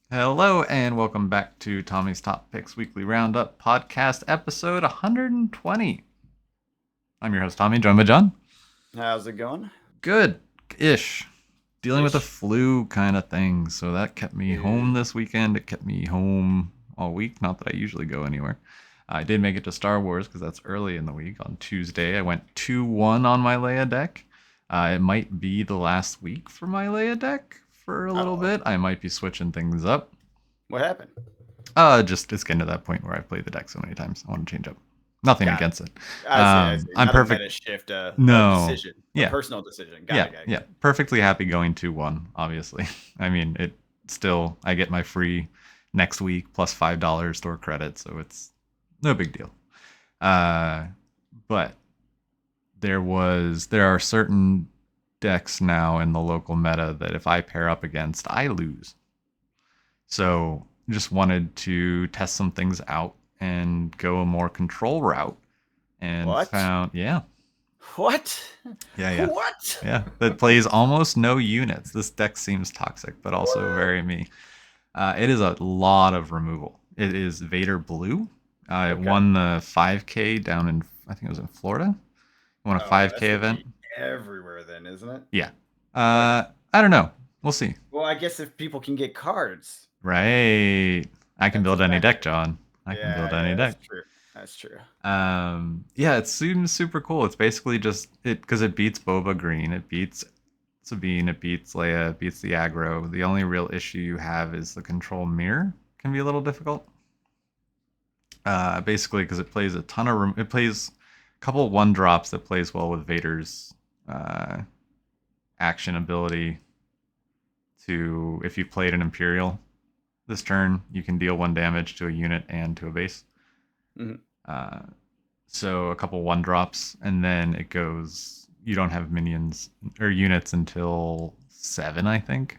Hello and welcome back to Tommy's Top Picks Weekly Roundup podcast episode 120. I'm your host Tommy, joined by John. How's it going? Good-ish. Dealing with a Ish. flu kind of thing, so that kept me home Ew. this weekend. It kept me home all week, not that I usually go anywhere. I did make it to Star Wars because that's early in the week. On Tuesday, I went 2-1 on my Leia deck. It might be the last week for my Leia deck for a little Oh, bit. I might be switching things up. what happened? Just it's getting to that point where I've played the deck so many times. I want to change up. Nothing Got it. against it. I see. I'm Not a perfect. meta shift, a No. decision, a Yeah. personal decision. Got Yeah. it, got it, Yeah. got it. Perfectly happy going 2-1, obviously. I mean, it still, I get my free next week plus $5 store credit, so it's no big deal. Uh, but there are certain decks now in the local meta that if I pair up against, I lose. So just wanted to test some things out and go a more control route and What? found What? yeah What? that plays almost no units. This deck seems toxic but also What? very me. It is a lot of removal. It is Vader Blue. It Okay. won the 5K down in, I think it was in Florida. It won a Oh, that's 5K gonna event. be everywhere then, isn't it? Yeah. Okay. I don't know, we'll see. Well, I guess if people can get cards, Right, I can that's a build any deck, factor. John. I can build any Yeah, that's deck. true. That's true. Yeah, it seems super cool. It's basically just it because it beats Boba Green, it beats Sabine, it beats Leia, it beats the aggro. The only real issue you have is the control mirror can be a little difficult. Basically, because it plays a ton of it plays a couple one drops that plays well with Vader's uh, action ability. To if you played an Imperial this turn, you can deal 1 damage to a unit and to a base. Mhm. Uh, so a couple one drops, and then it goes. You don't have minions or units until 7, I think,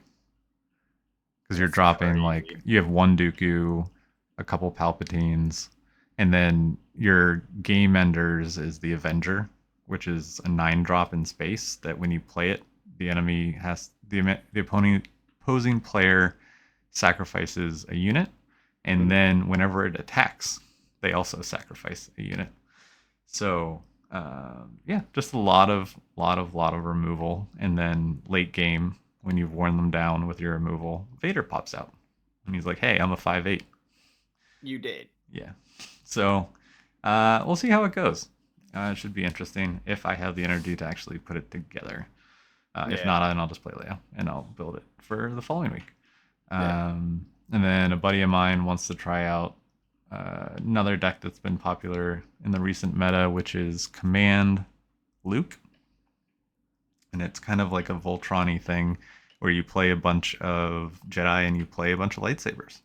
because you're That's dropping like crazy. you have one Dooku, a couple Palpatines, and then your game enders is the Avenger, which is a 9 drop in space. That when you play it, the enemy has the opposing player sacrifices a unit, and Mhm. then whenever it attacks, they also sacrifice a unit. So yeah, just a lot of removal, and then late game when you've worn them down with your removal, Vader pops out, and he's like, "Hey, I'm a 5/8." You did. Yeah. So we'll see how it goes. It should be interesting if I have the energy to actually put it together. If Yeah. not, then I'll just play Leia and I'll build it for the following week. Yeah. And then a buddy of mine wants to try out another deck that's been popular in the recent meta, which is Command Luke. And it's kind of like a Voltron-y thing where you play a bunch of Jedi and you play a bunch of lightsabers.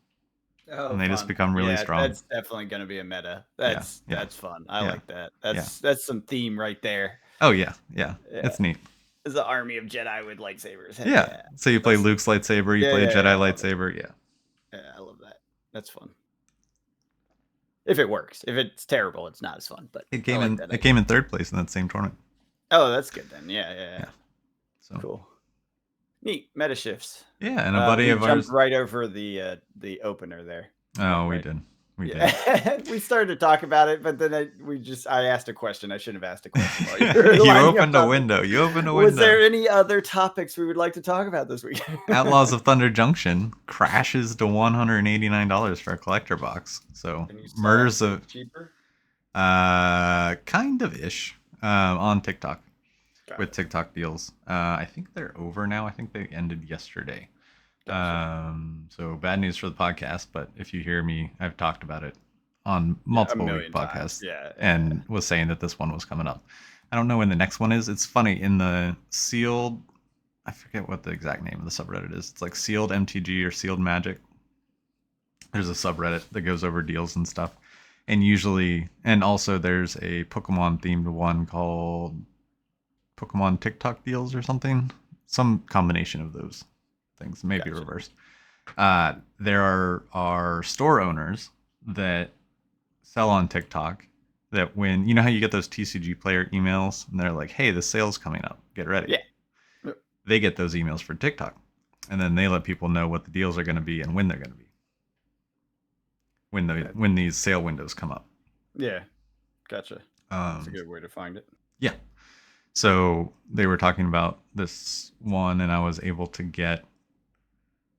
Oh, And they just fun. become really Yeah, strong. that's definitely gonna be a meta. Yeah, That's yeah, that's fun. I yeah, like that. yeah. That's some theme right there. Oh, yeah, yeah. Yeah. It's neat. It's an army of Jedi with lightsabers. Heck Yeah. yeah. So you play Let's Luke's lightsaber, you yeah, play a yeah, Jedi yeah. I love it. lightsaber. Yeah. Yeah, I love that. That's fun. If it works. If it's terrible, it's not as fun. But I like that It idea. came in third place in that same tournament. Oh, that's good then. Yeah, yeah, yeah. Yeah. So Cool. Neat. Meta shifts. yeah, and a buddy We of jumped ours. right over the opener there. Went Oh, we right. did. We did. Yeah, we started to talk about it, but then I asked a question. I shouldn't have asked a question while you were You lining up opened a topics. window. You opened a Was window. there any other topics we would like to talk about this week? Outlaws of Thunder Junction crashes to $189 for a collector box. So And you saw murders of cheaper? kind of ish on TikTok with Got it. TikTok deals. I think they're over now. I think they ended yesterday. Gotcha. So bad news for the podcast, but if you hear me, I've talked about it on Yeah, a multiple week million times. podcasts Yeah, yeah. and was saying that this one was coming up. I don't know when the next one is. It's funny in the sealed. I forget what the exact name of the subreddit is. It's like sealed MTG or sealed magic. There's a subreddit that goes over deals and stuff. And usually, and also there's a Pokemon themed one called Pokemon TikTok deals or something. Some combination of those things, maybe Gotcha. reversed. There are store owners that sell on TikTok that when you know how you get those TCG player emails and they're like, "Hey, the sale's coming up, get ready." Yeah. They get those emails for TikTok. and then they let people know what the deals are going to be and when they're going to be when these sale windows come up. Yeah, gotcha. That's a Um, good way to find it. yeah. So they were talking about this one, and I was able to get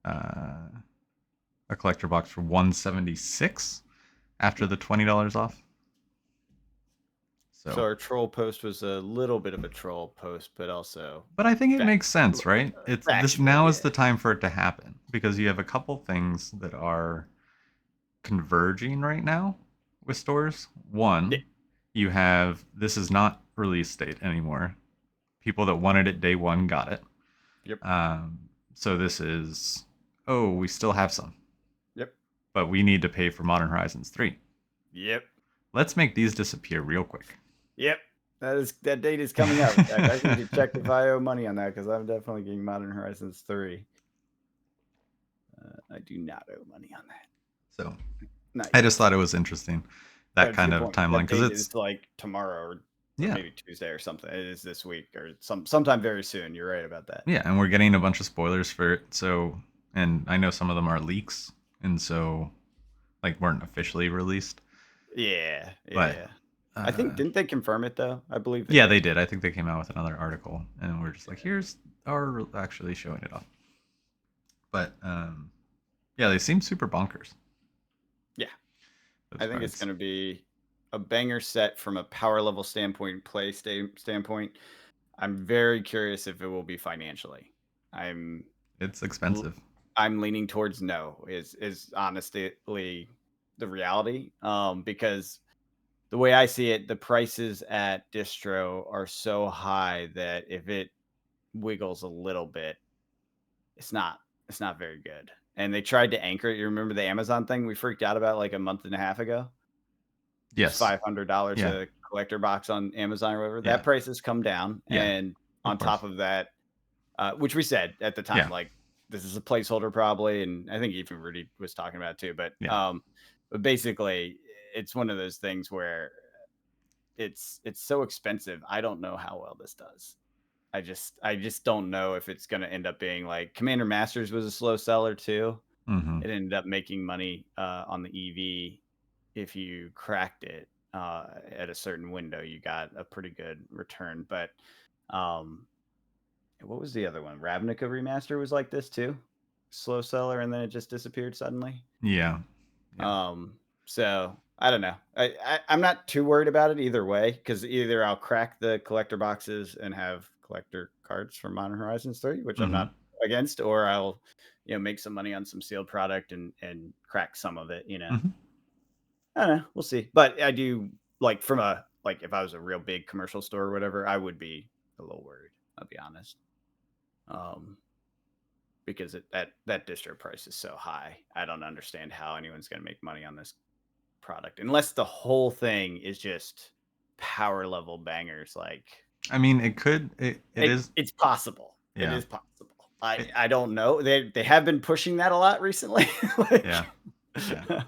a collector box for $176 after the $20 off. So So, our troll post was a little bit of a troll post, but also but I think it makes sense, right? It's this factual. now Yeah. is the time for it to happen because you have a couple things that are converging right now with stores. One, you have this is not release date anymore. People that wanted it day one got it. Yep. So this is, oh, we still have some, Yep. but we need to pay for Modern Horizons 3. Yep. Let's make these disappear real quick. Yep. That date is coming up. I need to check if I owe money on that because I'm definitely getting Modern Horizons 3. I do not owe money on that. So Not I yet. just thought it was interesting, that kind of timeline, That because date it's is like tomorrow or yeah, maybe Tuesday or something. It is this week or sometime very soon. You're right about that. yeah, and we're getting a bunch of spoilers for it. So, and I know some of them are leaks, and so like weren't officially released. Yeah. But Yeah. I think didn't they confirm it though? I believe yeah, they did. I think they came out with another article, and we're just like, here's our actually showing it off. But yeah, they seem super bonkers. Yeah. Those I think it's cards. going to be a banger set from a power level standpoint, standpoint. I'm very curious if it will be financially. It's expensive. I'm leaning towards no. Is honestly the reality. Because the way I see it, the prices at distro are so high that if it wiggles a little bit, it's not very good. And they tried to anchor it. You remember the Amazon thing we freaked out about like a month and a half ago? It's Yes. $500 Yeah. a collector box on Amazon or whatever. Yeah. That price has come down, Yeah. and Of on course. top of that, which we said at the time, Yeah. like this is a placeholder probably, and I think even Rudy was talking about it too. Yeah. But basically, it's one of those things where it's so expensive. I don't know how well this does. I just don't know if it's going to end up being like Commander Masters was a slow seller too. Mm-hmm. It ended up making money on the EV if you cracked it at a certain window. You got a pretty good return. But what was the other one? Ravnica Remaster was like this too, slow seller, and then it just disappeared suddenly. Yeah. Yeah. So I don't know. I'm not too worried about it either way because either I'll crack the collector boxes and have collector cards from Modern Horizons 3, which I'm Mm-hmm. not against, or I'll make some money on some sealed product and crack some of it. Mm-hmm. I don't know. We'll see. But I do like from a like if I was a real big commercial store or whatever, I would be a little worried. I'll be honest. Because that distro price is so high. I don't understand how anyone's going to make money on this product unless the whole thing is just power level bangers. Like, I mean, it could. It is. It's possible. Yeah. It is possible. I don't know. They have been pushing that a lot recently. Like, Yeah. Yeah.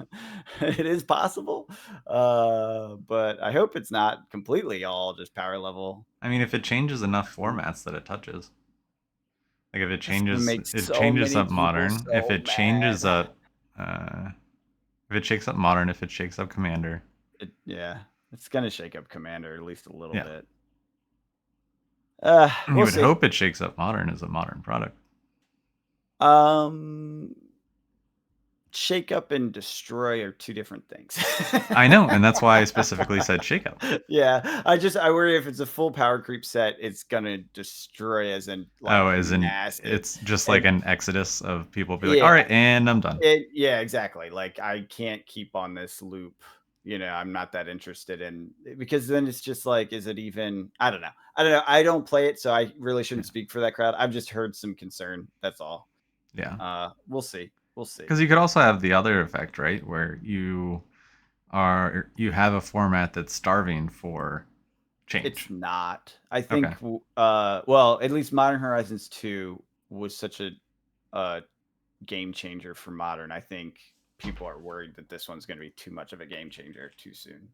it is possible. But I hope it's not completely all just power level. I mean, if it changes enough formats that it touches, like if it That's gonna changes, make it so changes many up people modern. If so it changes mad. up, if it shakes up modern, if it shakes up commander, Yeah, it's gonna shake up Commander at least a little yeah. bit. You We'll would see. hope it shakes up modern as a modern product. Shake up and destroy are two different things. I know, and that's why I specifically said shake up. Yeah, I worry if it's a full power creep set, it's gonna destroy as in like Oh, as in massive. it's just like And an exodus of people be like, all yeah, right, and I'm done. yeah, exactly. Like I can't keep on this loop. I'm not that interested in because then it's just like, is it even? I don't know. I don't play it, so I really shouldn't Yeah. speak for that crowd. I've just heard some concern. That's all. Yeah. We'll see. We'll see. Because you could also have the other effect, right? Where you have a format that's starving for It's change. not. I Okay. think well, at least Modern Horizons 2 was such a game changer for modern. I think people are worried that this one's going to be too much of a game changer too soon.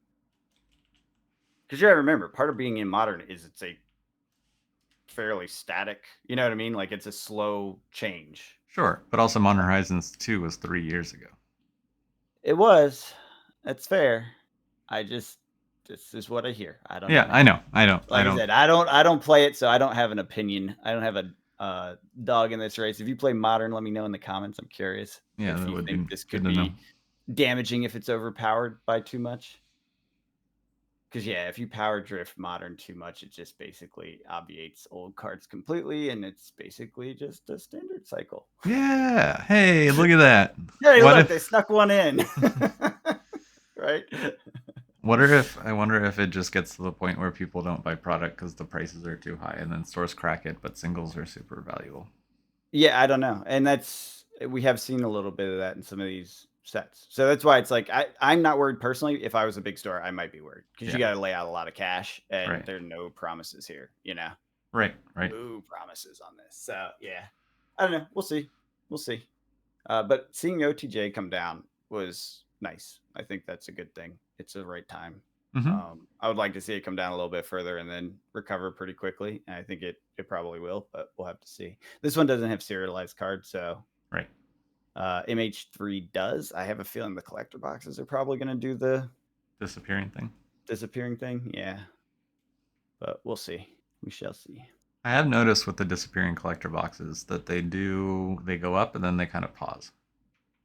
Because you gotta remember, part of being in modern is it's a fairly static. You know what I mean? Like it's a slow change. Sure, but also Modern Horizons 2 was 3 years ago. It was. That's fair. This is what I hear. I don't know, Yeah, man. I know. I Like I don't. said, I don't play it, so I don't have an opinion. I don't have a dog in this race. If you play modern, let me know in the comments. I'm curious Yeah, if that you would think be this good could to know. be damaging if it's overpowered by too much. Because yeah, if you power drift modern too much, it just basically obviates old cards completely, and it's basically just a standard cycle. Yeah. Hey, look at that. Hey, What look, if? they snuck one in. Right? I wonder if it just gets to the point where people don't buy product because the prices are too high, and then stores crack it, but singles are super valuable. Yeah, I don't know. And we have seen a little bit of that in some of these sets. So that's why it's like I'm not worried personally. If I was a big store, I might be worried because you Yeah. got to lay out a lot of cash, and Right. there are no promises here. Right. Right. No promises on this. So yeah, I don't know. We'll see. We'll see. But seeing OTJ come down was nice. I think that's a good thing. It's the right time. Mm-hmm. I would like to see it come down a little bit further and then recover pretty quickly. And I think it probably will, but we'll have to see. This one doesn't have serialized cards, so Right. MH3 does. I have a feeling the collector boxes are probably going to do the Disappearing thing. disappearing thing. Yeah, but we'll see. We shall see. I have noticed with the disappearing collector boxes that they go up and then they kind of pause.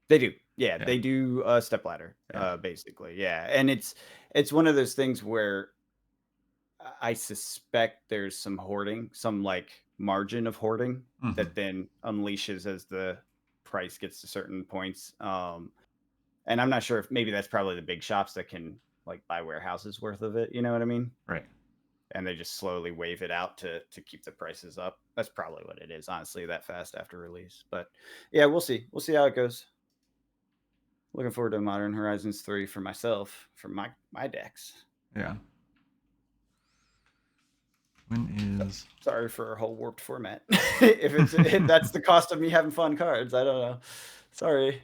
They do. Yeah, Yeah. they do a step ladder, Yeah. basically. Yeah, and it's one of those things where I suspect there's some hoarding, some like margin of hoarding Mm-hmm. that then unleashes as the price gets to certain points. And I'm not sure if maybe that's probably the big shops that can like buy warehouses worth of it. You know what I mean? Right. And they just slowly wave it out to keep the prices up. That's probably what it is, honestly, that fast after release. But yeah, we'll see. We'll see how it goes. Looking forward to Modern Horizons 3 for myself, for my decks. Yeah. When is? Sorry for our whole warped format. If that's the cost of me having fun cards, I don't know. Sorry.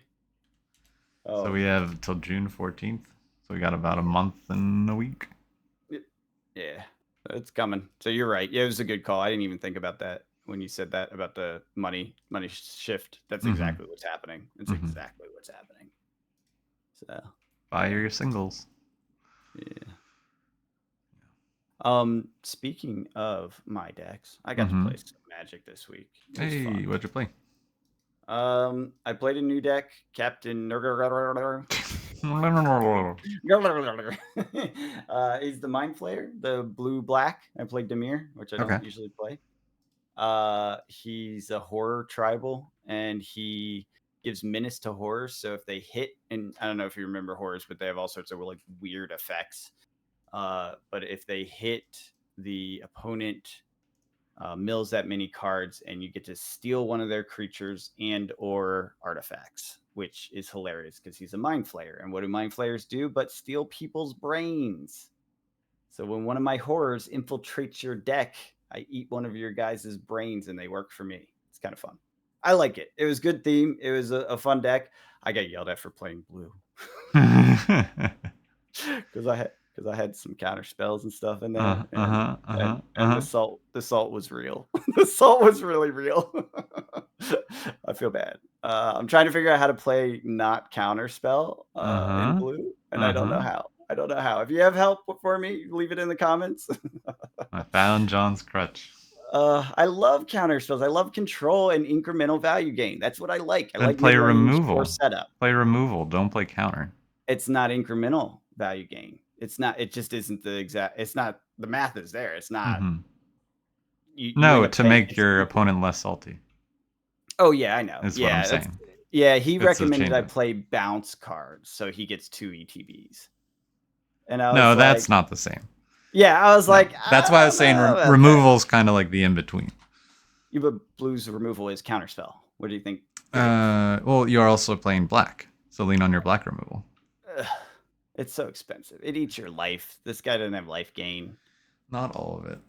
So we have till June 14th. So we got about a month and a week. Yeah, it's coming. So you're right. Yeah, it was a good call. I didn't even think about that when you said that about the money shift. That's exactly what's happening. It's exactly what's happening. So buy your singles. yeah. Speaking of my decks, I got to play some Magic this week. Hey, what'd you play? I played a new deck, Captain he's the Mind Flayer, the blue black. I played Dimir, which I don't usually play. He's a horror tribal, and he gives menace to horrors. So if they hit, and I don't know if you remember horrors, but they have all sorts of like weird effects. But if they hit the opponent, mills that many cards, and you get to steal one of their creatures and or artifacts, which is hilarious because he's a mind flayer. And what do mind flayers do but steal people's brains? So when one of my horrors infiltrates your deck, I eat one of your guys' brains and they work for me. It's kind of fun. I like it. It was good theme. It was a fun deck. I got yelled at for playing blue because I had some counter spells and stuff in there, and the salt was real. The salt was really real. I feel bad. I'm trying to figure out how to play not counter spell in blue, and I don't know how. I don't know how. If you have help for me, leave it in the comments. I found John's crutch. I love counter spells. I love control and incremental value gain. That's what I like. I like play mid-range removal or setup. Play removal. Don't play counter. It's not incremental value gain. It's not. It just isn't the exact. It's not. The math is there. It's not. No, to make your opponent less salty. Oh yeah, I know. That's what I'm saying. Yeah, he recommended I play bounce cards, so he gets 2 ETBs. And I was no, that's not the same. Yeah, I was like, that's why I was saying removal's kind of like the in between. But blue's removal is counterspell. What do you think? Well, you're also playing black, so lean on your black removal. It's so expensive. It eats your life. This guy doesn't have life gain. Not all of it.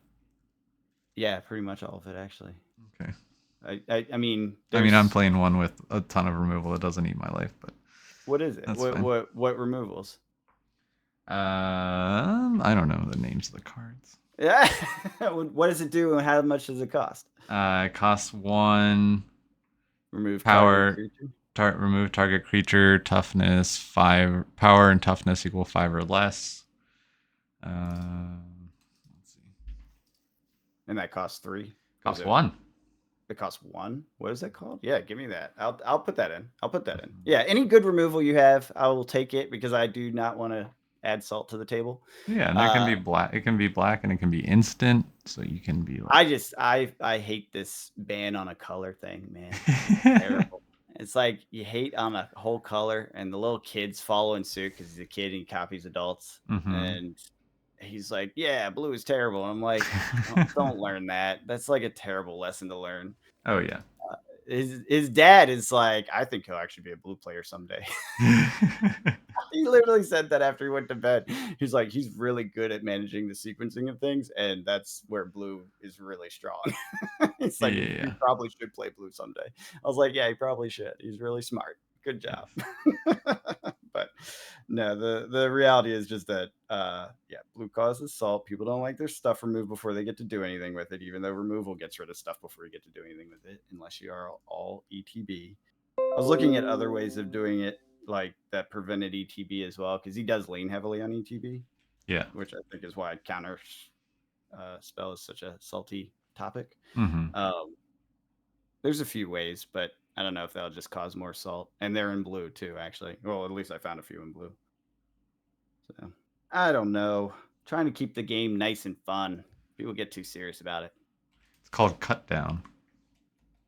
Yeah, pretty much all of it, actually. Okay. I mean, I'm playing one with a ton of removal that doesn't eat my life, but what is it? What removals? I don't know the names of the cards. Yeah. What does it do and how much does it cost? It costs 1 Remove target power. creature. Remove target creature, toughness 5. Power and toughness equal 5 or less. Let's see. And that costs 3. Costs 1. It costs 1. What is that called? Yeah, give me that. I'll put that in. I'll put that in. Mhm. Yeah, any good removal you have, I will take it because I do not want to add salt to the table. Yeah, and there can be black. It can be black and it can be instant. So you can be like. I hate this ban on a color thing, man. Terrible. It's like you hate on a whole color, and the little kid's following suit because he's a kid and he copies adults, Mm-hmm. and he's like, "Yeah, blue is terrible." And I'm like, don't learn that. That's like a terrible lesson to learn. Oh yeah. His dad is like, I think he'll actually be a blue player someday. He literally said that after he went to bed. He's like, he's really good at managing the sequencing of things, and that's where blue is really strong. It's like he Yeah. probably should play blue someday. I was like, yeah, he probably should. He's really smart. Good job. Yes. But no, the reality is just that yeah, blue causes salt. People don't like their stuff removed before they get to do anything with it, even though removal gets rid of stuff before you get to do anything with it, unless you are all ETB. I was looking at other ways of doing it, like that prevented ETB as well, because he does lean heavily on ETB, Yeah. which I think is why counter spell is such a salty topic. Mm-hmm. Um, there's a few ways, but I don't know if that'll just cause more salt. And they're in blue too, actually. Well, at least I found a few in blue. So I don't know. Trying to keep the game nice and fun. People get too serious about it. It's called cut down.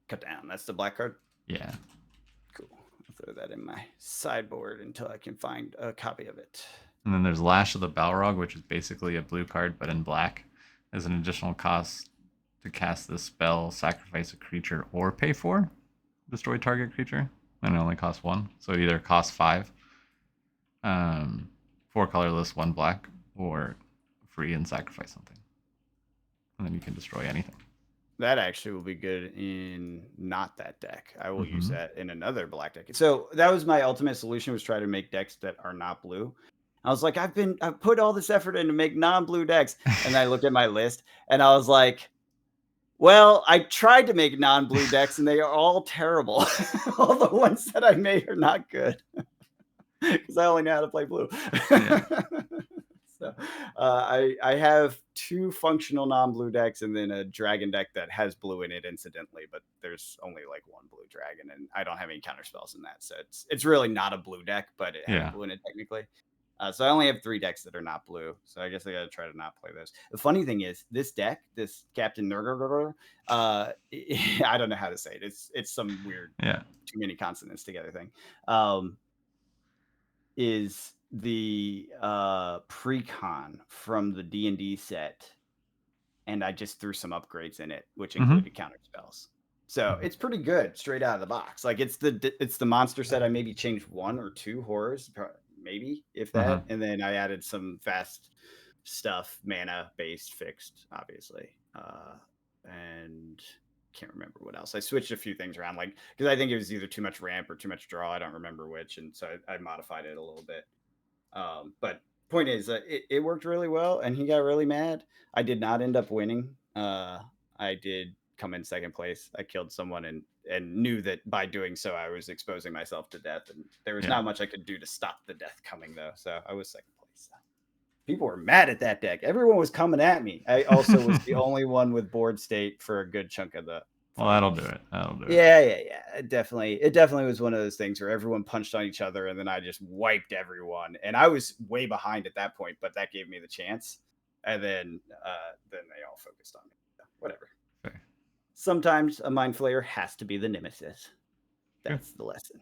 Cut down. That's the black card. Yeah. Cool. I'll throw that in my sideboard until I can find a copy of it. And then there's Lash of the Balrog, which is basically a blue card but in black. As an additional cost to cast this spell, sacrifice a creature or pay 4. Destroy target creature. And it only costs 1. So it either costs 5. 4 colorless, 1 black, or free and sacrifice something. And then you can destroy anything. That actually will be good in not that deck. I will use Mm-hmm. that in another black deck. So that was my ultimate solution, was try to make decks that are not blue. I was like, I've put all this effort in to make non-blue decks. And I looked at my list and I was like, well, I tried to make non-blue decks and they are all terrible. All the ones that I made are not good because I only know how to play blue. Yeah. So I have 2 functional non-blue decks and then a dragon deck that has blue in it incidentally, but there's only like 1 blue dragon and I don't have any counter spells in that. So it's really not a blue deck, but it has Yeah. blue in it technically. So I only have 3 decks that are not blue. So I guess I got to try to not play those. The funny thing is, this deck, this Captain Nurgle, I don't know how to say it. It's some weird, Yeah. too many consonants together thing. Is the precon from the D&D set, and I just threw some upgrades in it, which Mm-hmm. included counter spells. So it's pretty good straight out of the box. Like it's the monster set. I maybe changed 1 or 2 horrors, maybe if that, and then I added some fast stuff, mana based, fixed, obviously, and can't remember what else. I switched a few things around, like because I think it was either too much ramp or too much draw. I don't remember which, and so I modified it a little bit. But point is, it worked really well, and he got really mad. I did not end up winning. I did come in second place. I killed someone and knew that by doing so, I was exposing myself to death, and there was Yeah. not much I could do to stop the death coming though. So I was second place. People were mad at that deck. Everyone was coming at me. I also was the only one with board state for a good chunk of the Well, fight. that'll do it. That'll do it. Yeah. It definitely was one of those things where everyone punched on each other, and then I just wiped everyone. And I was way behind at that point, but that gave me the chance. And then they all focused on me. So, whatever. Fair. Sometimes a mind flayer has to be the nemesis. That's the lesson.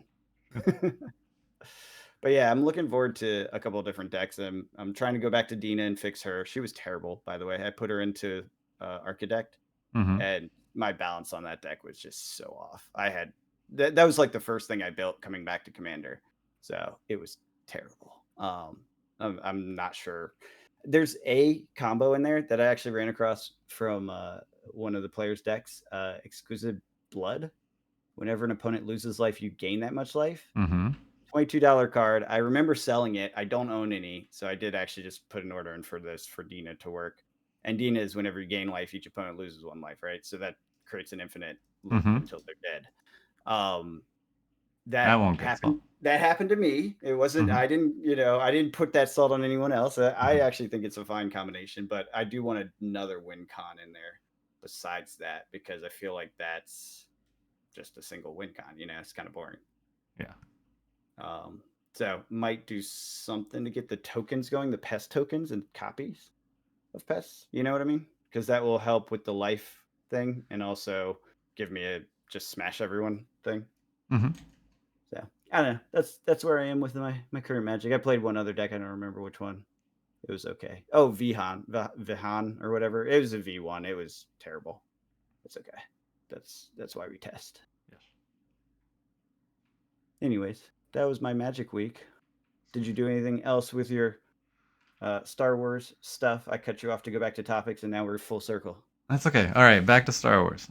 But yeah, I'm looking forward to a couple of different decks. I'm trying to go back to Dina and fix her. She was terrible, by the way. I put her into Architect, Mm-hmm. and my balance on that deck was just so off. I had that was like the first thing I built coming back to Commander, so it was terrible. I'm not sure. There's a combo in there that I actually ran across from one of the players' decks. Exquisite Blood. Whenever an opponent loses life, you gain that much life. Mm-hmm. $22 card. I remember selling it. I don't own any, so I did actually just put an order in for this for Dina to work. Andina is whenever you gain life, each opponent loses 1 life, right? So that creates an infinite loop Mm-hmm. until they're dead. Um, That that won't get happened. salt. That happened to me. It wasn't. Mm-hmm. I didn't put that salt on anyone else. I Mm-hmm. actually think it's a fine combination, but I do want another win con in there besides that because I feel like that's just a single win con. It's kind of boring. Yeah. Um, so might do something to get the tokens going, the pest tokens and copies of pests. You know what I mean? Because that will help with the life thing and also give me a just smash everyone thing. Mm-hmm. So I don't know. That's where I am with my current Magic. I played one other deck. I don't remember which one. It was okay. Oh, Vihan or whatever. It was a V1. It was terrible. It's okay. That's why we test. Yes. Anyways, that was my Magic week. Did you do anything else with your Star Wars stuff? I cut you off to go back to topics, and now we're full circle. That's okay. All right, back to Star Wars.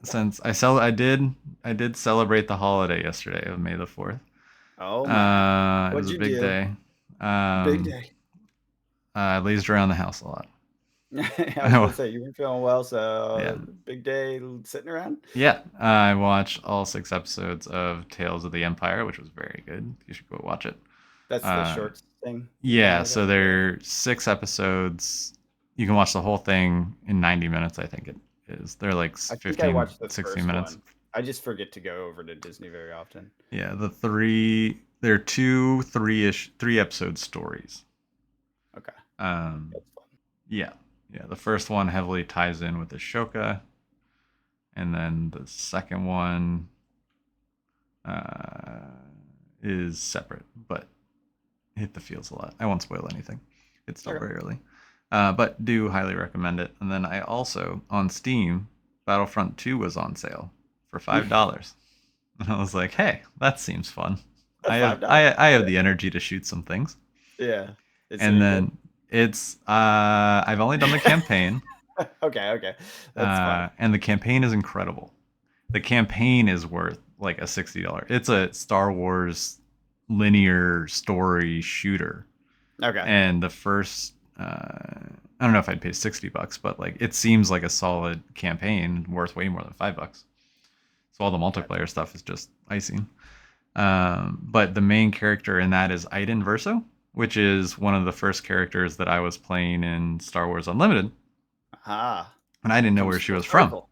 Since I did celebrate the holiday yesterday of May the 4th. Oh my! It What'd was a you big do? day. Big day. I lazed around the house a lot. I was gonna say you weren't feeling well, Yeah. so big day sitting around. Yeah, I watched all 6 episodes of Tales of the Empire, which was very good. You should go watch it. That's the Uh, shorts thing. yeah, so they're 6 episodes. You can watch the whole thing in 90 minutes, I think it is. They're like I think I 15, watched the 16 first minutes. one. I just forget to go over to Disney very often. Yeah, there are 3-episode stories. Okay. Um, That's fun. yeah, the first one heavily ties in with Ashoka, and then the second one is separate, but hit the feels a lot. I won't spoil anything. It's still Okay. very early, but do highly recommend it. And then I also on Steam, Battlefront 2 was on sale for $5, and I was like, hey, that seems fun. That's I have $5. I have the energy to shoot some things. Yeah. Is And it good? then it's I've only done the campaign. Okay. That's fine. And the campaign is incredible. The campaign is worth like a $60. It's a Star Wars linear story shooter. Okay. And the first I don't know if I'd pay $60, but like it seems like a solid campaign worth way more than $5. So all the multiplayer stuff is just icing. But the main character in that is Iden Verso, which is one of the first characters that I was playing in Star Wars Unlimited. Ah. And I didn't know Comes where she full was from. circle.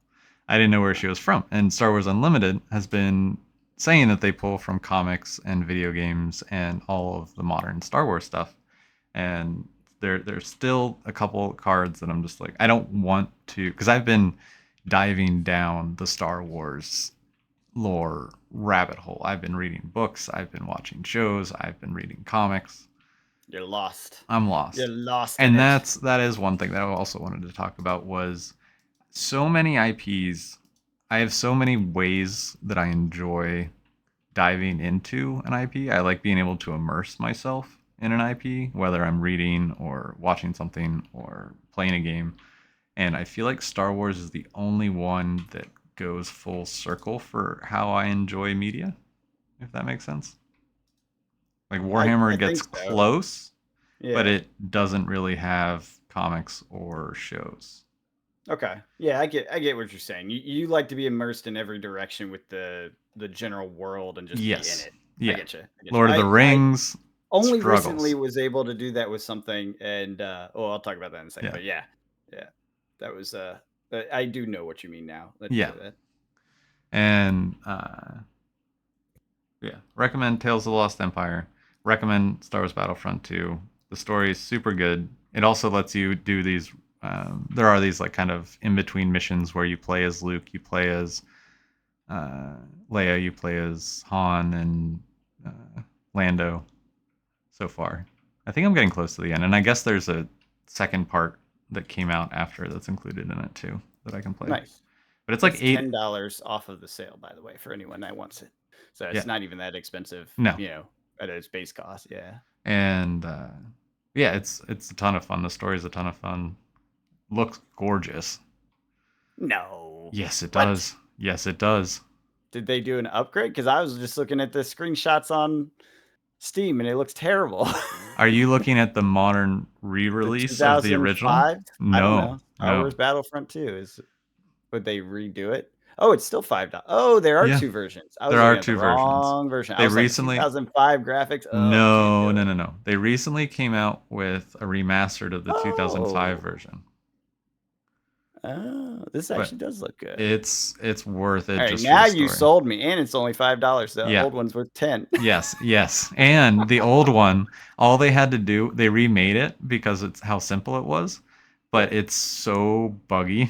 I didn't know where she was from. And Star Wars Unlimited has been saying that they pull from comics and video games and all of the modern Star Wars stuff. And there's still a couple cards that I'm just like, I don't want to, because I've been diving down the Star Wars lore rabbit hole. I've been reading books, I've been watching shows, I've been reading comics. You're lost. I'm lost. You're lost. And that is one thing that I also wanted to talk about was so many IPs. I have so many ways that I enjoy diving into an IP. I like being able to immerse myself in an IP, whether I'm reading or watching something or playing a game. And I feel like Star Wars is the only one that goes full circle for how I enjoy media, if that makes sense. Like Warhammer I gets think so. close, Yeah. but it doesn't really have comics or shows. Okay. Yeah, I get what you're saying. You like to be immersed in every direction with the general world and just be in it. Yeah. I get you. Lord of the Rings. Only struggles. recently was able to do that with something, and I'll talk about that in a second. Yeah. But yeah, that was I do know what you mean now. Let's Yeah. say that. And yeah, recommend Tales of the Lost Empire. Recommend Star Wars Battlefront 2. The story is super good. It also lets you do these. There are these like kind of in between missions where you play as Luke, you play as Leia, you play as Han and Lando. So far, I think I'm getting close to the end, and I guess there's a second part that came out after that's included in it too that I can play. Nice. But it's like $10 off of the sale, by the way, for anyone that wants it. So it's not even that expensive. No. At its base cost. Yeah. And yeah, it's a ton of fun. The story's a ton of fun. Looks gorgeous. No. Yes, it does. Yes, it does. Did they do an upgrade? Because I was just looking at the screenshots on Steam and it looks terrible. Are you looking at the modern The re-release of the original? 2005? I don't No, know. Star no. Wars Battlefront 2 is would they redo it? Oh, it's still $5. Oh, there are Yeah, 2 versions. I was there are looking at the 2 versions. wrong version. I They was like, recently 2005 graphics? Oh, can't No, do no, it. no, no. They recently came out with a remastered of the 2005 Oh. version. Oh, this But actually does look good. it's worth it Alright, just for now the you story. sold me, and it's only $5. The Yeah. old one's worth 10. Yes, yes. And the old one, all they had to do, they remade it because it's how simple it was, Yeah. but it's so buggy.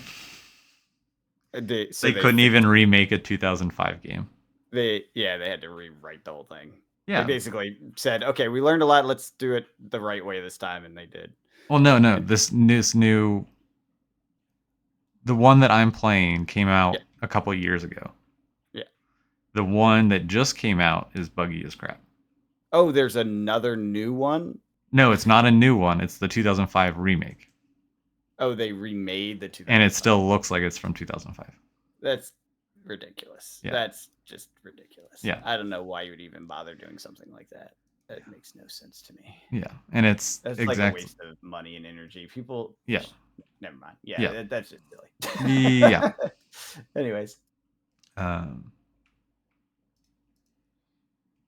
So They they couldn't fixed even remake a 2005 game. they had to rewrite the whole thing. They Yeah. basically said, "Okay, we learned a lot, let's do it the right way this time," and they did. Well, no, no. And This new the one that I'm playing came yeah, out a couple of years ago. yeah. The one that just came out is buggy as crap. Oh, there's another new one? No, it's not a new one. It's the 2005 remake. Oh, they remade the And it 2005. still looks like it's from 2005. That's ridiculous. Yeah. That's just ridiculous. Yeah. I don't know why you would even bother doing something like that. That makes no sense to me. Yeah. And it's That's like a waste of money and energy. People Yeah. never mind. Yeah, Yeah. that's just silly. Yeah. Anyways. But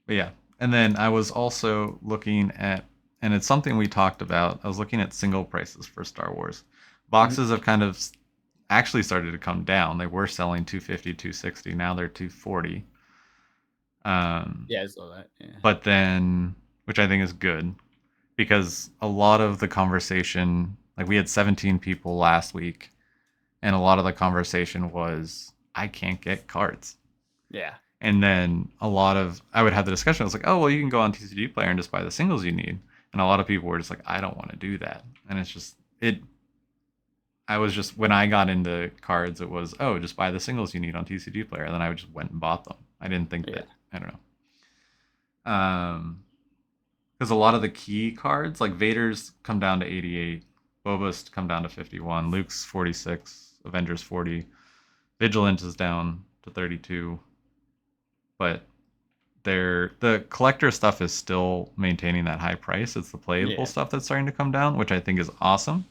yeah. And then I was also looking at, and it's something we talked about. I was looking at single prices for Star Wars. Boxes have kind of actually started to come down. They were selling 250, 260. Now they're 240. Yeah, I saw that. Yeah. But then, which I think is good, because a lot of the conversation, like we had 17 people last week, and a lot of the conversation was, I can't get cards. Yeah. And then I would have the discussion. I was like, oh, well, you can go on TCG Player and just buy the singles you need. And a lot of people were just like, I don't want to do that. And it's just, when I got into cards, it was, oh, just buy the singles you need on TCG Player. And then I just went and bought them. I didn't think that, I don't know. Because a lot of the key cards, like Vader's come down to 88, Boba's come down to 51, Luke's 46, Avengers 40, Vigilant is down to 32. But the collector stuff is still maintaining that high price. It's the playable stuff that's starting to come down, which I think is awesome,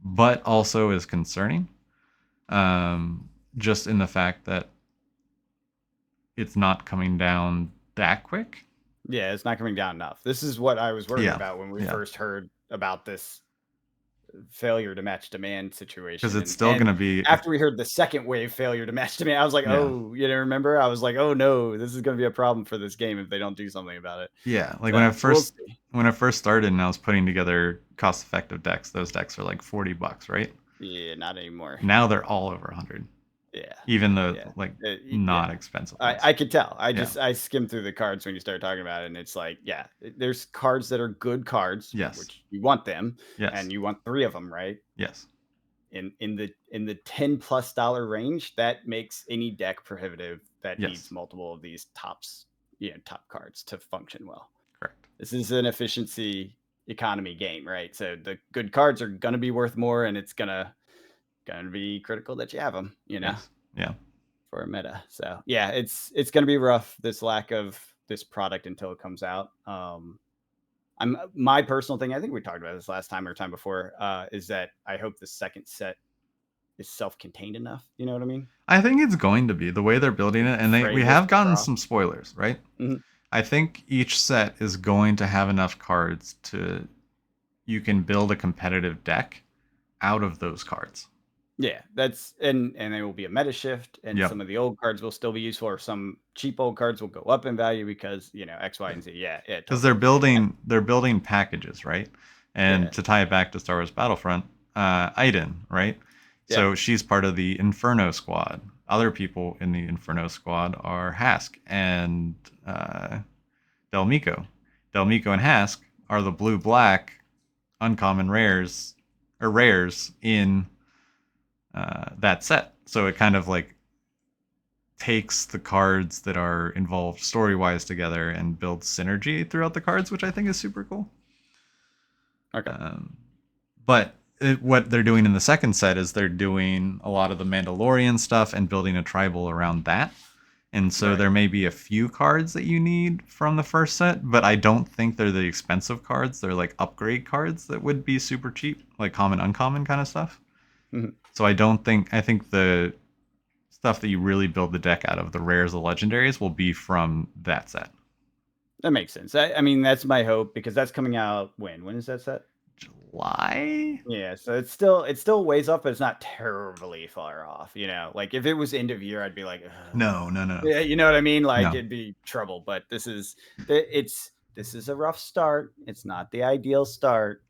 but also is concerning. Just in the fact that it's not coming down that quick. Yeah, it's not coming down enough. This is what I was worried about when we first heard about this failure to match demand situation. Because it's still going to be... After we heard the second wave failure to match demand, I was like, oh, you know, remember? I was like, oh no, this is going to be a problem for this game if they don't do something about it. Yeah, like when I first started and I was putting together cost-effective decks, those decks are like $40, right? Yeah, not anymore. Now they're all over 100. Yeah. Even the not expensive ones. I could tell. I skimmed through the cards when you started talking about it, and it's like, yeah, there's cards that are good cards, which you want them, and you want 3 of them, right? Yes. In the $10+ range, that makes any deck prohibitive that needs multiple of these top cards to function well. Correct. This is an efficiency economy game, right? So the good cards are gonna be worth more, and it's gonna be critical that you have them, you know. Yeah. For a meta. So yeah, it's gonna be rough, this lack of this product until it comes out. My personal thing, I think we talked about this last time or time before, is that I hope the second set is self-contained enough. You know what I mean? I think it's going to be the way they're building it, and we have gotten some spoilers, right? Mm-hmm. I think each set is going to have enough cards you can build a competitive deck out of those cards. Yeah, that's and there will be a meta shift, and some of the old cards will still be useful, or some cheap old cards will go up in value because X, Y, and Z. Yeah, because they're building packages, right? And to tie it back to Star Wars Battlefront, Aiden, right? So she's part of the Inferno Squad. Other people in the Inferno Squad are Hask and Delmico. Delmico and Hask are the blue-black uncommon rares in that set. So it kind of like takes the cards that are involved story-wise together and builds synergy throughout the cards, which I think is super cool. Okay. But what they're doing in the second set is they're doing a lot of the Mandalorian stuff and building a tribal around that. And so Right. there may be a few cards that you need from the first set, but I don't think they're the expensive cards. They're like upgrade cards that would be super cheap, like common, uncommon kind of stuff. Mhm. So I think the stuff that you really build the deck out of, the rares, the legendaries, will be from that set. That makes sense. I mean, that's my hope because that's coming out when? When is that set? July? Yeah, so it's still ways off, but it's not terribly far off. You know, like if it was end of year, I'd be like, ugh. No, no, no, Yeah, you know what I mean? Like no. it'd be trouble. But this is a rough start. It's not the ideal start.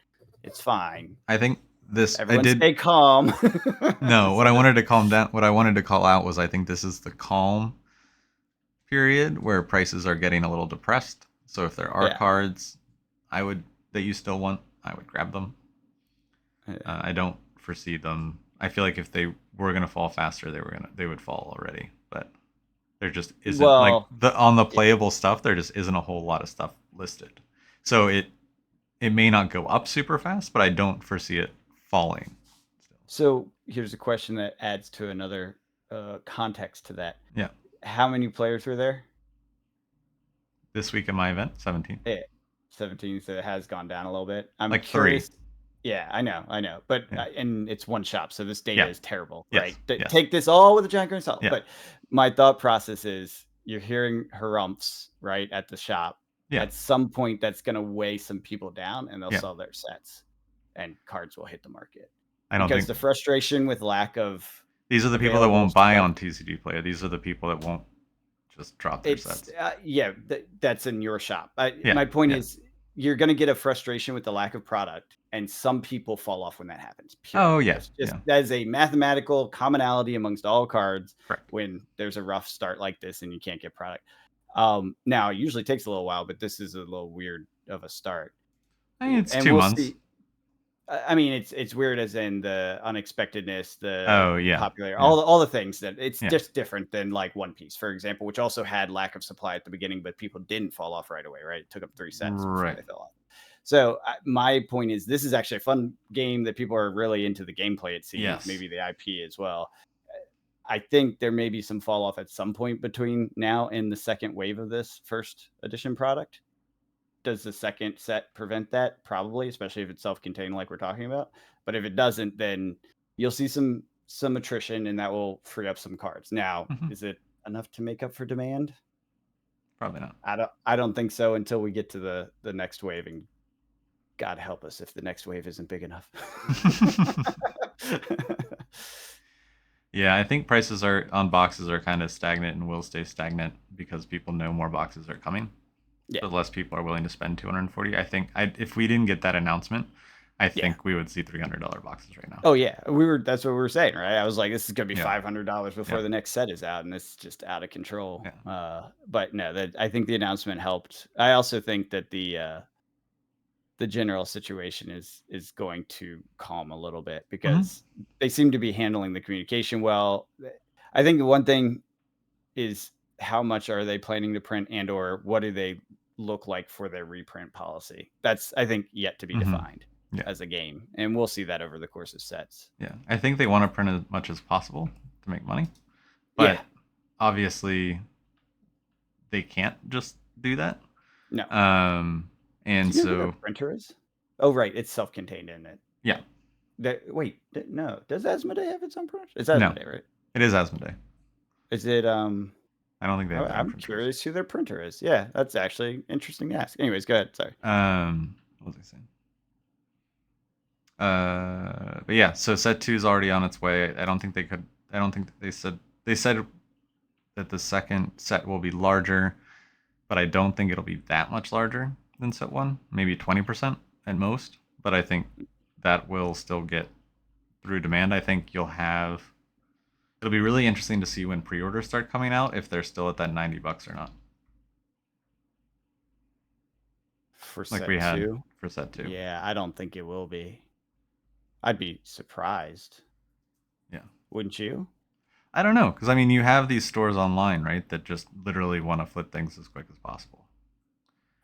It's fine. I think this I Everyone did stay calm. no. What So I this, wanted to calm down, what I wanted to call out was I think this is the calm period where prices are getting a little depressed. So if there are yeah. cards I would that you still want, I would grab them. Yeah. I don't foresee them. I feel like if they were gonna fall faster, they would fall already. But there just isn't like Well, the on the yeah. playable stuff. There just isn't a whole lot of stuff listed. So it may not go up super fast, but I don't foresee it falling. So here's a question that adds to another context to that. Yeah. How many players were there? This week in my event, 17. Yeah, 17, so it has gone down a little bit. I'm Like 3. curious. Yeah, I know, but Yeah. and it's one shop, so this data Yeah. is terrible, Yes. right? Yes. Take this all with a giant grain of salt. Yeah. But my thought process is, you're hearing harumphs right at the shop. Yeah. At some point, that's going to weigh some people down, and they'll Yeah. sell their sets, and cards will hit the market I don't because think the frustration with lack of these are the people that available won't buy stuff. on TCG Player. These are the people that won't just drop their It's sets. yeah, that's in your shop. Yeah. My point Yeah. is, you're going to get a frustration with the lack of product, and some people fall off when that happens. Oh Period. yeah. That's just Yeah. that is a mathematical commonality amongst all cards Correct. when there's a rough start like this and you can't get product. Now it usually takes a little while, but this is a little weird of a start, I mean, it's and 2 we'll months. see. I mean, it's weird as in the unexpectedness, the Oh yeah. popular, Yeah. all the things that it's Yeah. just different than like One Piece, for example, which also had lack of supply at the beginning, but people didn't fall off right away, right? It took up 3 sets before Right. they fell off. So my point is, this is actually a fun game that people are really into the gameplay. It seems Yes. maybe the IP as well. I think there may be some fall off at some point between now and the second wave of this first edition product. Does the second set prevent that? Probably, especially if it's self-contained like we're talking about. But if it doesn't, then you'll see some attrition, and that will free up some cards. Now, Mhm. is it enough to make up for demand? Probably not. I don't think so until we get to the next wave, and God help us if the next wave isn't big enough. Yeah, I think prices are on boxes are kind of stagnant and will stay stagnant because people know more boxes are coming. Yeah. So less people are willing to spend 240. I think if we didn't get that announcement, I Yeah. think we would see $300 boxes right now. Oh yeah, that's what we were saying, right? I was like, this is gonna be Yeah. $500 before Yeah. the next set is out, and it's just out of control. Yeah. But no, that I think the announcement helped. I also think that the general situation is going to calm a little bit Mhm. because they seem to be handling the communication well. I think the one thing is, how much are they planning to print, and or what do they look like for their reprint policy? That's, I think, yet to be Mhm. defined Yeah. as a game, and we'll see that over the course of sets. Yeah. I think they want to print as much as possible to make money, Yeah, but obviously they can't just do that. no. And Do you know who their so printer is? Oh, right, it's self-contained, isn't it? yeah. Wait, no. Does Asmodee have its own printer? It's No, Asmodee, right? it is Asmodee. Is it I don't think they have their own I'm printers. curious who their printer is. Yeah, that's actually interesting to ask. Anyways, go ahead. Sorry. What was I saying? But yeah, so set 2 is already on its way. I don't think they could. I don't think they said that the second set will be larger, but I don't think it'll be that much larger than set 1. Maybe 20% at most. But I think that will still get through demand. I think you'll have. It'll be really interesting to see when pre-orders start coming out if they're still at that $90 or not. For Like set we had 2? for set 2. Yeah, I don't think it will be. I'd be surprised. Yeah. Wouldn't you? I don't know, because I mean, you have these stores online, right, that just literally want to flip things as quick as possible.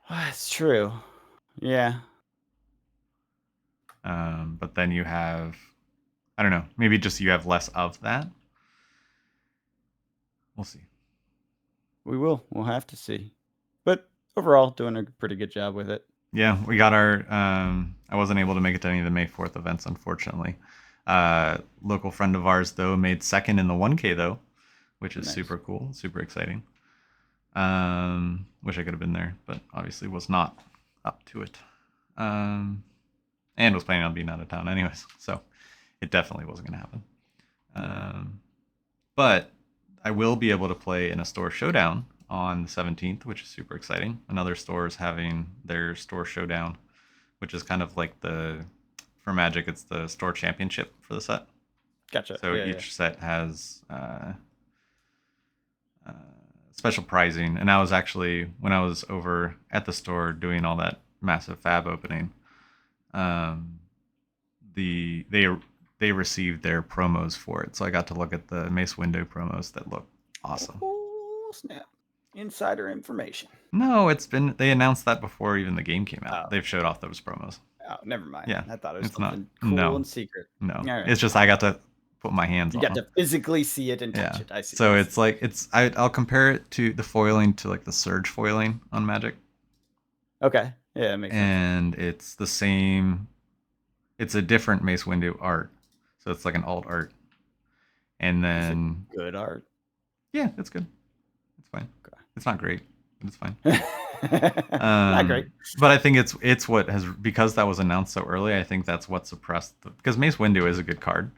That's true. Yeah. But then you have, I don't know, maybe just you have less of that. We'll see. We will. We'll have to see. But overall, doing a pretty good job with it. Yeah, we got our. I wasn't able to make it to any of the May 4th events, unfortunately. Local friend of ours though made second in the 1K though, which is Nice. super cool, super exciting. Wish I could have been there, but obviously was not up to it. And was planning on being out of town anyways, so it definitely wasn't going to happen. But I will be able to play in a store showdown on the 17th, which is super exciting. Another store is having their store showdown, which is kind of like for Magic, it's the store championship for the set. Gotcha. So each set has special pricing. And I was actually, when I was over at the store doing all that massive fab opening, they received their promos for it. So I got to look at the Mace Window promos that look awesome. Oh, snap. Insider information. No, they announced that before even the game came out. They've showed off those promos. Oh, never mind. Yeah, I thought it was it's something not, cool and secret. No, right. It's just I got to put my hands on You got them. to physically see it and touch it. I see. So it's like I'll compare it to the foiling to like the Surge foiling on Magic. Okay. Yeah, it makes sense. And it's the same. It's a different Mace Windu art, so it's like an alt art. And then good art. Yeah, it's good. It's fine. Okay. It's not great, but it's fine. Not great. But I think it's what has, because that was announced so early. I think that's what suppressed because Mace Windu is a good card,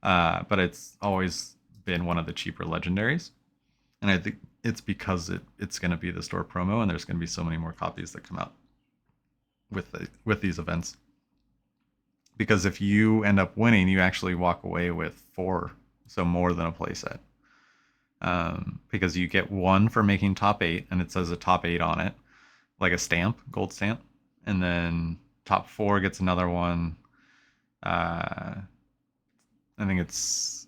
but it's always been one of the cheaper legendaries, and I think it's because it's going to be the store promo, and there's going to be so many more copies that come out with these events. Because if you end up winning, you actually walk away with 4, so more than a playset. Because you get 1 for making top 8, and it says a top 8 on it, like a stamp, gold stamp, and then top 4 gets another one. I think it's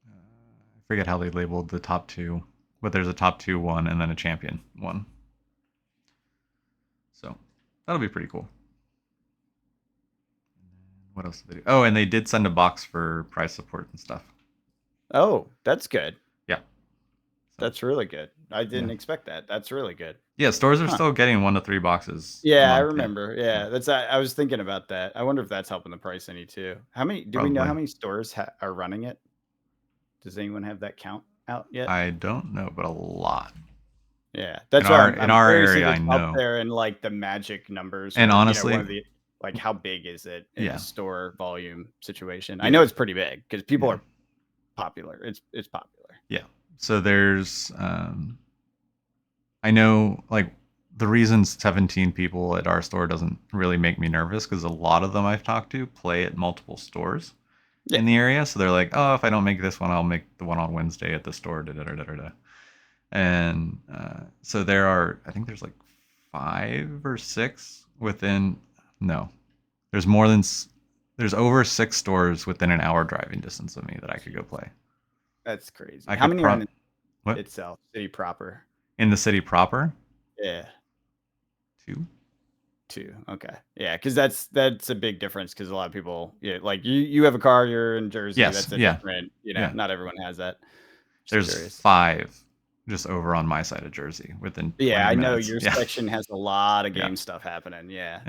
I forget how they labeled the top 2, but there's a top 2 one and then a champion one. So that'll be pretty cool. What else did they do? Oh, and they did send a box for prize support and stuff. Oh, that's good. Yeah. That's really good. I didn't expect that. That's really good. Yeah, stores are still getting 1 to 3 boxes. Yeah, I remember. Yeah, that's. I was thinking about that. I wonder if that's helping the price any too. Do we know how many stores are running it? Does anyone have that count out yet? I don't know, but a lot. Yeah, that's in our area. I know up there in like the Magic numbers. And honestly, one of the, like how big is it in a store volume situation? I know it's pretty big because people are popular. It's popular. Yeah. So there's I know like the reason 17 people at our store doesn't really make me nervous because a lot of them I've talked to play at multiple stores in the area. So they're like, oh, if I don't make this one, I'll make the one on Wednesday at the store. And so I think there's like 5 or 6 within. No, there's over 6 stores within an hour driving distance of me that I could go play. That's crazy. How many are in itself, city proper? In the city proper? Yeah. 2. Okay. Yeah, because that's a big difference because a lot of people, like you have a car, you're in Jersey. Yes. That's a different, not everyone has that. There's 5 just over on my side of Jersey within 20 I know minutes. your section has a lot of game stuff happening. Yeah.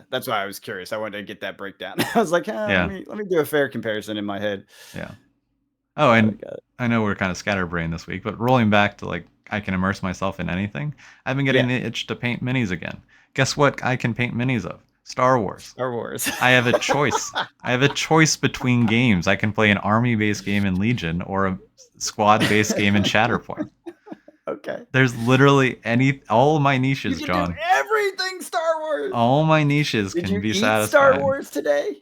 That's why I was curious. I wanted to get that breakdown. I was like, let me do a fair comparison in my head. Yeah. Oh, and I know we're kind of scatterbrained this week, but rolling back to like I can immerse myself in anything. I've been getting the itch to paint minis again. Guess what I can paint minis of? Star Wars. I have a choice. I have a choice between games. I can play an army-based game in Legion or a squad-based game in Shatterpoint. Okay. There's literally all my niches, you can John. Do everything Star Wars. All my niches Did can you be eat satisfied. Star Wars today?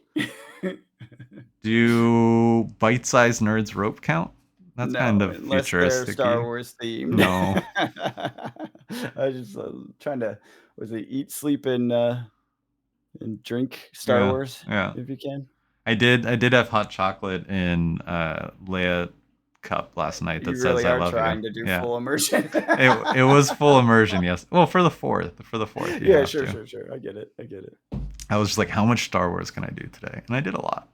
Do bite-sized nerds rope count? That's kind of futuristic. Star Wars themed. No. I was just trying to eat, sleep, and drink Star Wars. Yeah. If you can. I did have hot chocolate in Leia cup last night that says I love you. You really are trying to do full immersion. it was full immersion, yes. Well, for the fourth. Yeah, sure. I get it. I was just like, how much Star Wars can I do today? And I did a lot.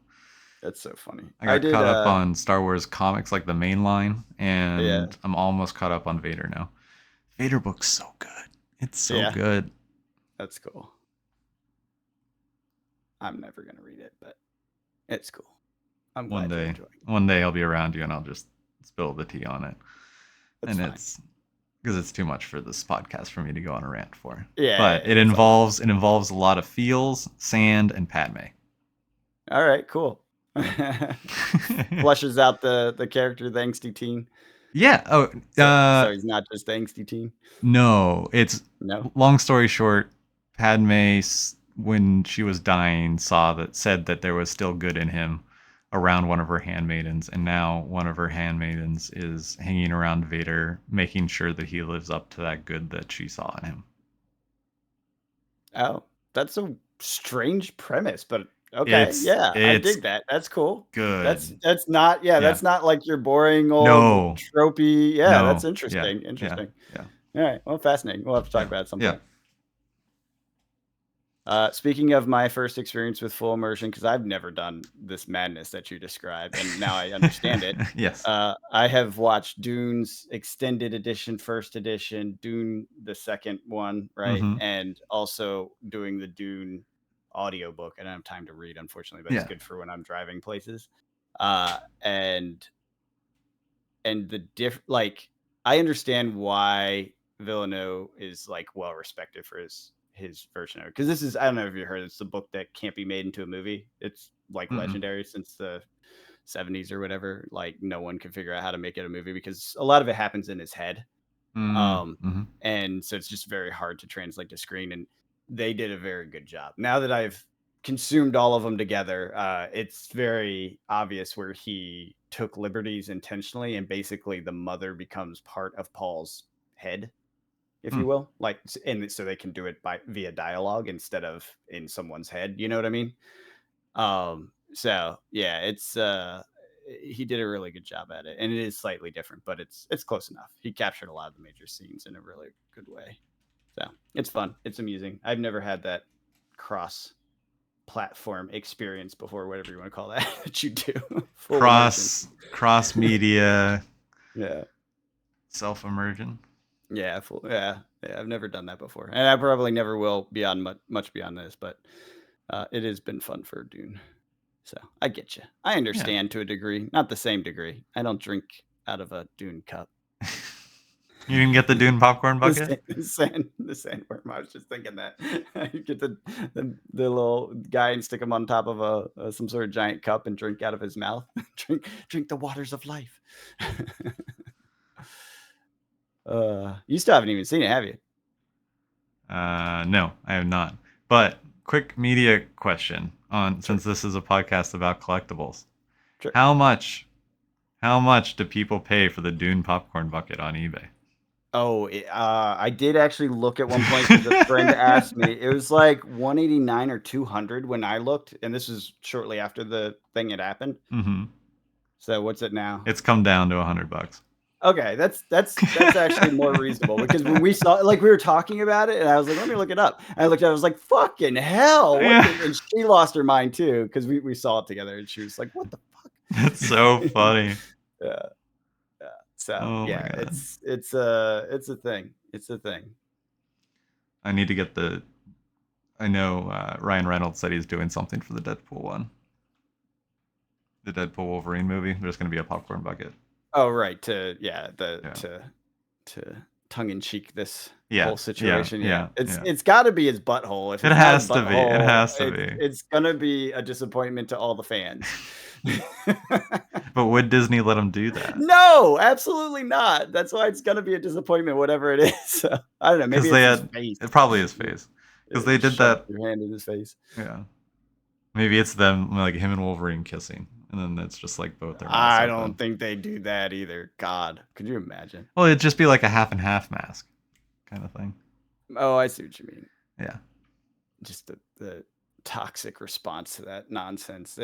That's so funny. I got caught up on Star Wars comics, like the main line, and I'm almost caught up on Vader now. Vader book's so good. It's so Yeah. good. That's cool. I'm never gonna read it, but it's cool. I'm glad you're enjoying it. One day I'll be around you and I'll just spill the tea on it. That's And fine. it's because it's too much for this podcast for me to go on a rant for. Yeah, but it involves a lot of feels, sand, and Padme. All right, cool. Flushes out the character, the angsty teen. Yeah. Oh, so he's not just the angsty teen. No, it's No. Long story short, Padme, when she was dying, said that there was still good in him around one of her handmaidens, and now one of her handmaidens is hanging around Vader, making sure that he lives up to that good that she saw in him. Oh, that's a strange premise, but okay, I dig that. That's cool. Good. That's not that's not like your boring old tropey. No. That's interesting. Interesting. Yeah. All right. Well, fascinating. We'll have to talk about it sometime. Yeah. Speaking of my first experience with full immersion, because I've never done this madness that you described, and now I understand it. Yes. I have watched Dune's extended edition, first edition, Dune the second one, right, and also doing the Dune audiobook. I don't have time to read, unfortunately, but it's good for when I'm driving places. And the I understand why Villeneuve is like well respected for his version of it, because this is, I don't know if you heard, it's a book that can't be made into a movie. It's like legendary since the 70s or whatever. Like no one can figure out how to make it a movie because a lot of it happens in his head. And so it's just very hard to translate to screen, and they did a very good job. Now that I've consumed all of them together, it's very obvious where he took liberties intentionally, and basically the mother becomes part of Paul's head, if you will, like, and so they can do it via dialogue instead of in someone's head. You know what I mean? So yeah, it's he did a really good job at it, and it is slightly different, but it's close enough. He captured a lot of the major scenes in a really good way. So it's fun. It's amusing. I've never had that cross platform experience before, whatever you want to call that, that you do. Cross media. Yeah. Self immersion. Yeah, I've never done that before, and I probably never will beyond much beyond this, but it has been fun for Dune. So I get you. I understand to a degree, not the same degree. I don't drink out of a Dune cup. You didn't get the Dune popcorn bucket? The sandworm. I was just thinking that. You get the little guy and stick him on top of some sort of giant cup and drink out of his mouth. drink the waters of life. You still haven't even seen it, have you? No, I have not. But quick media question since this is a podcast about collectibles. Sure. How much do people pay for the Dune popcorn bucket on eBay? Oh, I did actually look at one point because a friend asked me. It was like 189 or 200 when I looked, and this was shortly after the thing had happened. So what's it now? It's come down to $100. Okay, that's actually more reasonable, because when we saw, like, we were talking about it, and I was like, let me look it up. And I looked at it, I was like, fucking hell. And she lost her mind too, because we saw it together, and she was like, what the fuck? That's so funny. Yeah. So it's a thing. It's a thing. I need to get I know Ryan Reynolds said he's doing something for the Deadpool one. The Deadpool Wolverine movie. There's going to be a popcorn bucket. Oh, right. To tongue in cheek this whole situation. It's got to be his butthole. If it has to be. It has to be. It's gonna be a disappointment to all the fans. But would Disney let him do that? No, absolutely not. That's why it's gonna be a disappointment, whatever it is. So, I don't know. Maybe it's his face. It probably his face, because they did that. Your hand in his face. Yeah. Maybe it's them, like him and Wolverine kissing, and then it's just like both their. I don't think they do that either. God, could you imagine? Well, it'd just be like a half and half mask, kind of thing. Oh, I see what you mean. Yeah. Just the toxic response to that nonsense.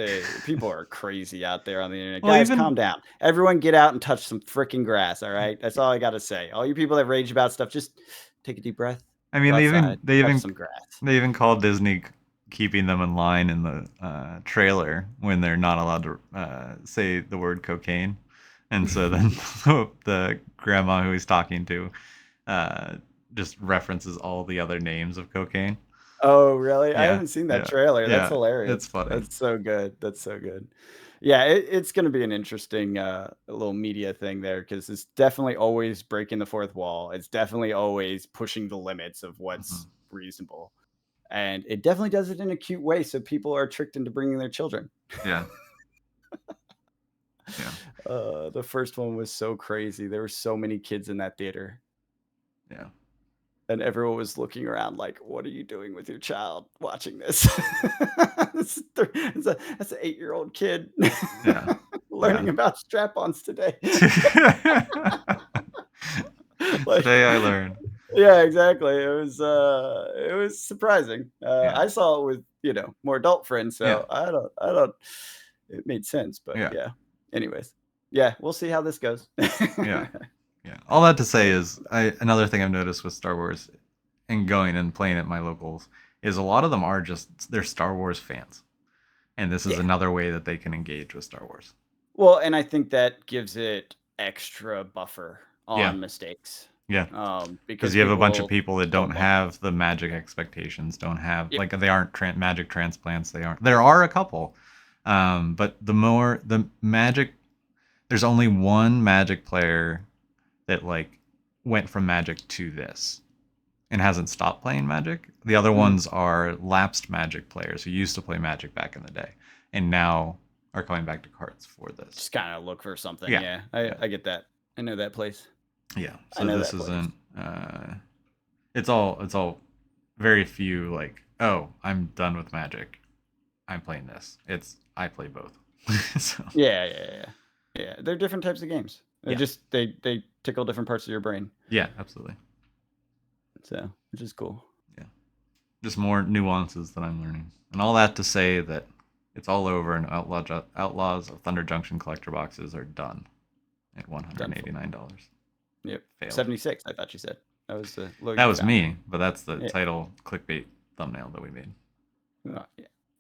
People are crazy out there on the internet. Guys, calm down. Everyone get out and touch some freaking grass, all right? That's all I got to say. All you people that rage about stuff, just take a deep breath. I mean, they even called Disney keeping them in line in the trailer when they're not allowed to say the word cocaine. And so then the grandma who he's talking to uh, just references all the other names of cocaine. Oh, really? I Yeah, haven't seen that yeah, trailer. That's yeah. It's hilarious. funny. That's so good. That's so good. Yeah, it's gonna be an interesting, little media thing there because it's definitely always breaking the fourth wall. It's definitely always pushing the limits of Hmm. what's reasonable, and it definitely does it in a cute way, so people are tricked into bringing their children. Yeah, yeah, The first one was so crazy. There were so many kids in that theater. yeah, And everyone was looking around like, "What are you doing with your child watching this?" That's an 8-year-old kid yeah, yeah. learning about strap-ons today. Like, Today I learned. yeah, exactly. It was surprising. Yeah, I saw it with, more adult friends, yeah, so I don't it made sense, but yeah, yeah. Anyways, yeah, we'll see how this goes. yeah, yeah. All that to say is, another thing I've noticed with Star Wars and going and playing at my locals is a lot of them are just they're Star Wars fans, and this is Yeah. another way that they can engage with Star Wars. Well, and I think that gives it extra buffer Yeah, on mistakes, yeah. Because because you have a bunch of people people that don't don't know. have the magic expectations, don't have Yep. like they aren't magic transplants. They aren't. There are a couple, but the magic, there's only one magic player that like went from magic to this and hasn't stopped playing magic. The other Mhm. ones are lapsed magic players who used to play magic back in the day and now are coming back to cards for this. Just kinda look for something, Yeah, yeah. yeah, I get that. I know that place. yeah. I So know this that place. isn't. It's all very few like, oh, I'm done with magic, I'm playing this. It's I play both. So Yeah, yeah, yeah. Yeah, they're different types of games. They're yeah, just they tickle different parts of your brain, yeah, absolutely. so which is cool. Yeah, just more nuances that I'm learning, and all that to say that it's all over, and Outlaws of Thunder Junction collector boxes are done at Done for. $189. Yep. Failed. 76, I thought you said. That was the low That you was found, right? me, but that's the Yeah. title clickbait thumbnail that we made. Yeah.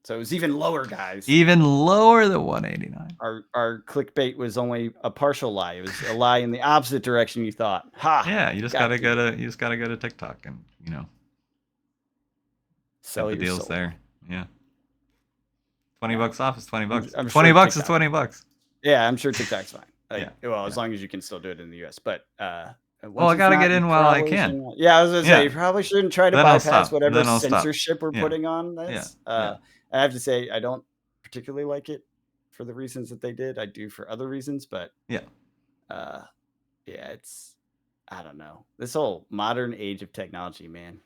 So it was even lower, guys. Even lower than 189. Our clickbait was only a partial lie. It was a lie in the opposite direction you thought. Ha! Yeah, you just Got gotta you. go to you just gotta go to TikTok and have Sell the your deals soul. there. Yeah. 20 Yeah. bucks off is 20 bucks. I'm 20 sure bucks is TikTok. 20 bucks. Yeah, I'm sure TikTok's fine. Yeah. Like, well, as Yeah. long as you can still do it in the US. But Well, once I it's gotta get not, you in while I probably can. shouldn't. Yeah, I was gonna say Yeah. you probably shouldn't try to Then I'll bypass stop. whatever Then I'll stop. censorship we're Yeah. putting on Yeah. this. Yeah. I have to say I don't particularly like it for the reasons that they did. I do for other reasons, but Yeah. uh yeah, it's I don't know. This whole modern age of technology, man.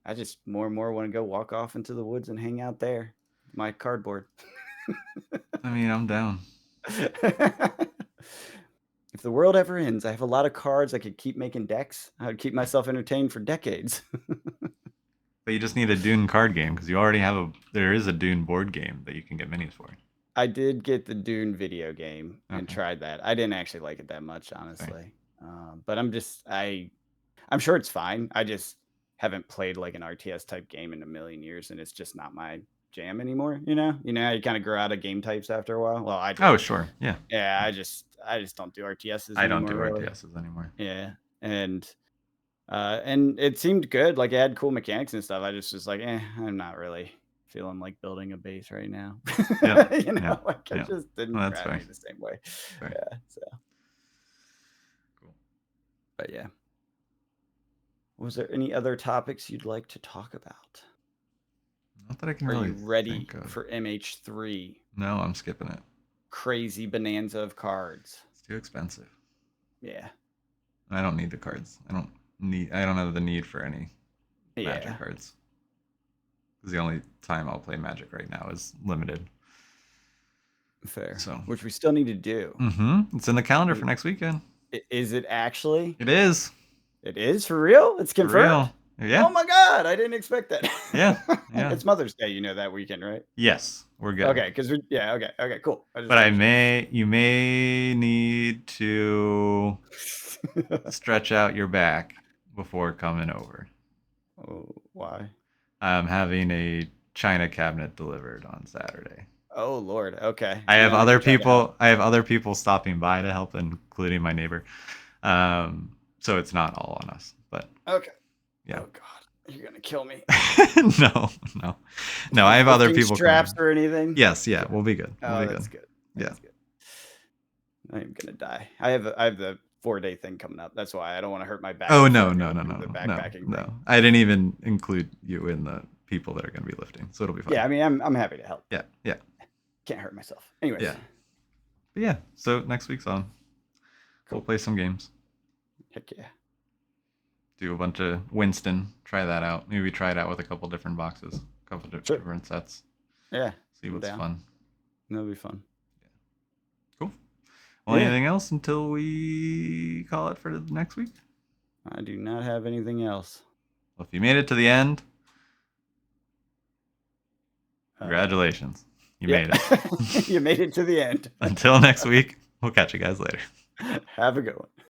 I just more and more want to go walk off into the woods and hang out there. My cardboard. I mean, I'm down. If the world ever ends, I have a lot of cards. I could keep making decks. I would keep myself entertained for decades. But you just need a Dune card game because you already have there is a Dune board game that you can get minis for. I did get the Dune video game and Okay. tried that. I didn't actually like it that much, Fair. honestly. But I'm sure it's fine. I just haven't played like an RTS type game in a million years, and it's just not my jam anymore. You know, how you kind of grow out of game types after a while. Well, I Oh, did. sure. Yeah. Yeah, I just don't do RTSs I don't anymore, do really. RTSs anymore. Yeah, and it seemed good. Like it had cool mechanics and stuff. I just was like, I'm not really feeling like building a base right now. Yep. You Yeah. know, like it Yeah. just didn't Well, that's grab fair. me the same way. Fair. Yeah. So, Cool. but yeah. Was there any other topics you'd like to talk about? Not that I can Are really you ready think of. for MH3? No, I'm skipping it. Crazy bonanza of cards. It's too expensive. Yeah. I don't need the cards. I don't have the need for any Magic Yeah. cards. Because the only time I'll play Magic right now is limited. Fair. So. Which we still need to do. It's in the calendar for next weekend. Is it actually? It is. It is for real? It's For confirmed? real. Yeah. Oh my god, I didn't expect that. Yeah. Yeah. It's Mother's Day, that weekend, right? Yes, we're good. Okay, because okay, cool. But you may need to stretch out your back before coming over. Oh, why? I'm having a china cabinet delivered on Saturday. Oh Lord. Okay. I have Yeah, other can check it out. people. I have other people stopping by to help, including my neighbor. So it's not all on us, but Okay. yeah. Oh God, you're gonna kill me. No, no, no. I have other Lifting people straps coming. or anything? Yes, yeah, Good. we'll be good. We'll Oh, be good. that's good. Yeah. That's good. I'm gonna die. I have the 4-day thing coming up. That's why I don't want to hurt my back Oh before no, I no, go no, do no, the no, no, backpacking no. thing. I didn't even include you in the people that are going to be lifting, so it'll be fine. Yeah, I mean, I'm happy to help. Yeah, yeah, Can't hurt myself. Anyways. yeah. But yeah, so next week's on. Cool. We'll play some games. Heck yeah. Do a bunch of Winston. Try that out. Maybe try it out with a couple different boxes, a couple different sets. Yeah. See what's fun. That'll be fun. Cool. Well, Yeah. anything else until we call it for the next week? I do not have anything else. Well, if you made it to the end, congratulations. You made it. You made it to the end. Until next week, we'll catch you guys later. Have a good one.